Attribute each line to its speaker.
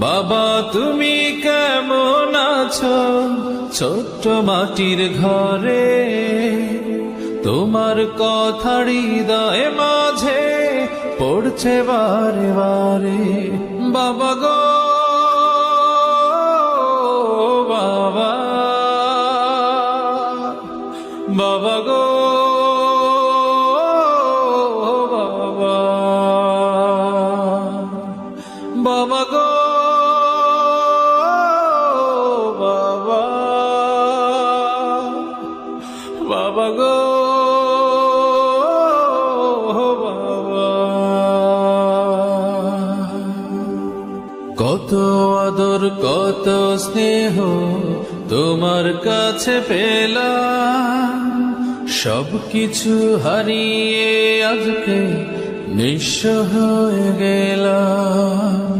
Speaker 1: বাবা তুমি কেমন আছো ছোট্ট মাটির ঘরে, তোমার কথা হৃদয়ে মাঝে পড়ছে বারে বারে। বাবা গো বাবা, বাবা গো বাবা, বাবা গো বাবা, বাবা গো বাবা। কত আদর কত স্নেহ তোমার কাছে পেলাম, সবকিছু হারিয়ে আজকে নিঃস্ব হয়ে গেলাম।